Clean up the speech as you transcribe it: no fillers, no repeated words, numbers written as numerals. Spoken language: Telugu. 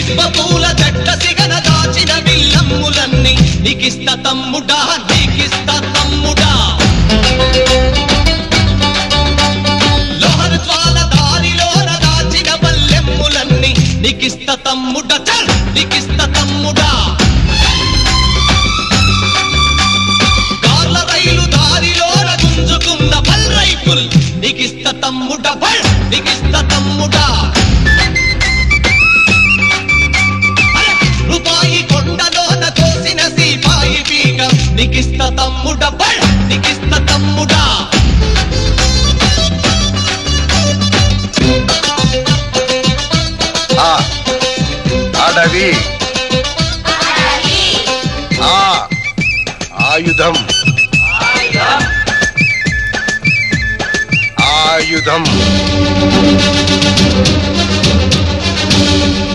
సిబ్బపూల జట్ట సిగన దాచిన విల్లమ్ములన్నీ నీకిస్త తమ్ముడా నీకిస్త తమ్ముడా లోహర్ జ్వాల దారిలోన దాచిన బల్లెమ్ములన్నీ నీకిస్త తమ్ముడా చల్ నీకిస్త తమ్ముడా కార్ల రైలు దారిలోన గుంజుకున్న బల్ రైఫుల్ నీకిస్త తమ్ముడా బల్ నీకిస్త తమ్ముడా రూపాయి కొండలోన కోసిన సీపాయి పీక నీకిస్త తమ్ముడా బల్ నీకిస్త తమ్ముడా అడవి ఆయుధం ఆయుధం